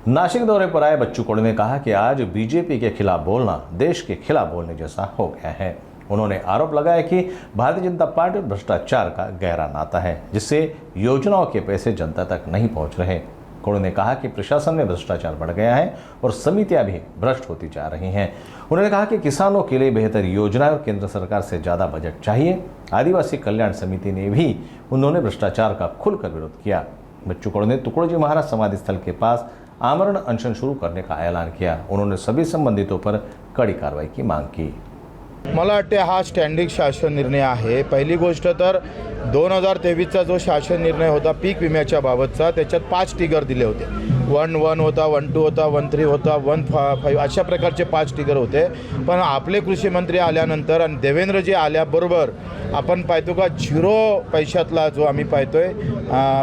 नासिक दौरे पर आए बच्चू कडू ने कहा कि आज बीजेपी के खिलाफ बोलना देश के खिलाफ बोलने जैसा हो गया है। उन्होंने आरोप लगाया कि भारतीय जनता पार्टी भ्रष्टाचार का गहरा नाता है, जिससे योजनाओं के पैसे जनता तक नहीं पहुंच रहे। कडू ने कहा कि प्रशासन में भ्रष्टाचार बढ़ गया है और समितियां भी भ्रष्ट होती जा रही हैं। उन्होंने कहा कि किसानों के लिए बेहतर योजनाएं और केंद्र सरकार से ज़्यादा बजट चाहिए। आदिवासी कल्याण समिति ने भी उन्होंने भ्रष्टाचार का खुलकर विरोध किया। बच्चू कडू ने तुकडोजी महाराज समाधि स्थल के पास आमरण अनशन शुरू करने का ऐलान किया। उन्होंने सभी संबंधितों पर कड़ी कार्रवाई की मांग की। मला वाटते हा स्टँडिंग शासन निर्णय आहे। पहिली गोष्ट तर 2023चा जो शासन निर्णय होता पीक विम्याच्या बाबतचा, त्याच्यात 5 टिगर दिले होते। 1-1 होता, 1-2 होता, 1-3 होता, 1-5 अशा प्रकारचे 5 टिगर होते। पण आपले कृषी मंत्री आल्यानंतर आणि देवेंद्रजी आल्याबरोबर आपण पाहतो का 0 पैशातला जो आम्ही पाहतोय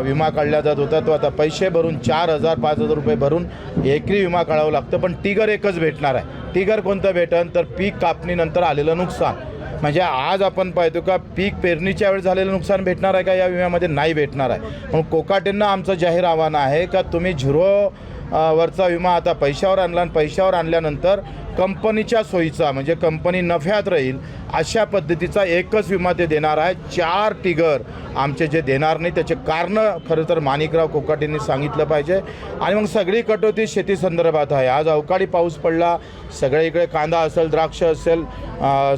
विमा काढला जात होता, तो आता पैसे भरून 4,000-5,000 रुपये भरून एकरी विमा काढावं लागतं। पण टिगर एकच भेटणार आहे। टिगर कोणतं भेटन तर पीक कापणीनंतर आलेलं नुकसान। म्हणजे आज आपण पाहतो का पीक पेरणीच्या वेळेस झालेलं नुकसान भेटणार आहे का या विम्यामध्ये? नाही भेटणार आहे। म्हणून कोकाटेंना आमचं जाहीर आव्हान आहे का तुम्ही 0 वरचा विमा आता पैशावर आणला आणि पैशावर आणल्यानंतर कंपनीच्या सोयीचा म्हणजे कंपनी नफ्यात राहील अशा पद्धतीचा एकच विमा ते देणार आहे। 4 टिगर आमचे जे देणार नाही त्याचे कारणं खरं तर माणिकराव कोकाटेंनी सांगितलं पाहिजे। आणि मग सगळी कटोती शेती संदर्भात आहे। आज अवकाळी पाऊस पडला, सगळ्या इकडे कांदा असेल, द्राक्ष असेल,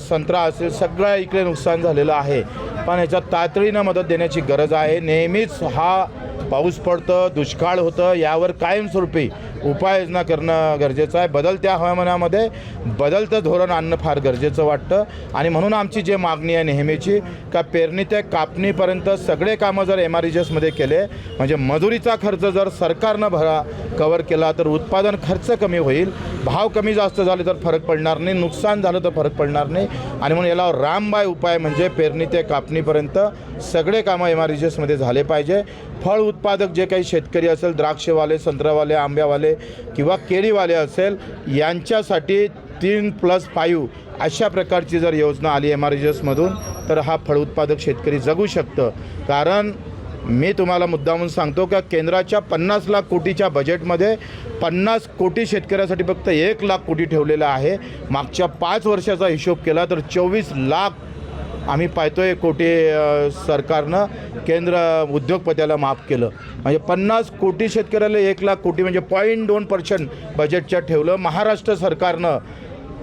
संत्रा असेल, सगळ्या इकडे नुकसान झालेलं आहे। पण याच्यात तातडीनं मदत देण्याची गरज आहे। नेहमीच हा पाऊस पडतं, दुष्काळ होतं, यावर कायमस्वरूपी उपाययोजना करणं गरजेचं आहे। बदलत्या हवामानामध्ये बदलतं धोरण आणणं फार गरजेचं वाटतं। आणि म्हणून आमची जी मागणी आहे नेहमीची का पेरणी ते कापणीपर्यंत सगळे कामं जर MREGSमध्ये केले म्हणजे मजुरीचा खर्च जर सरकारनं कव्हर केला तर उत्पादन खर्च कमी होईल, भाव कमी जास्त झाले तर फरक पडणार नाही, नुकसान झालं तर फरक पडणार नाही। आणि म्हणून याला रामबाण उपाय म्हणजे पेरणी ते कापणीपर्यंत सगळे कामं MREGSमध्ये झाले पाहिजे। फळ उत्पादक जे काही शेतकरी असेल, द्राक्षवाले, संत्रावाले, आंब्यावाले किंवा केळीवाले असेल, यांच्यासाठी 3+5 अशा प्रकारची जर योजना आली MREGSमधून तर हा फळ उत्पादक शेतकरी जगू शकतं। कारण मी तुम्हाला मुद्दामून सांगतो का केंद्राच्या 50 लाख कोटीच्या बजेटमध्ये 50 कोटी शेतकऱ्यासाठी फक्त 1 लाख कोटी ठेवलेला आहे। मागच्या 5 वर्षाचा हिशोब केला तर 24 लाख आम्ही पाहतोय कोटी सरकारनं केंद्र उद्योगपत्याला माफ केलं। म्हणजे 50 कोटी शेतकऱ्याला 1 लाख कोटी म्हणजे 0.2% बजेटच्या ठेवलं। महाराष्ट्र सरकारनं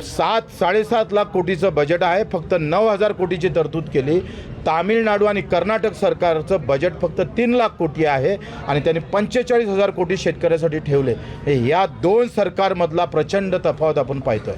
7-7.5 लाख कोटीचं बजेट आहे, फक्त 9,000 कोटीची तरतूद केली। तामिळनाडू आणि कर्नाटक सरकारचं बजेट फक्त 3 लाख कोटी आहे आणि त्यांनी 45,000 कोटी शेतकऱ्यासाठी ठेवले। या 2 सरकारमधला प्रचंड तफावत आपण पाहतोय।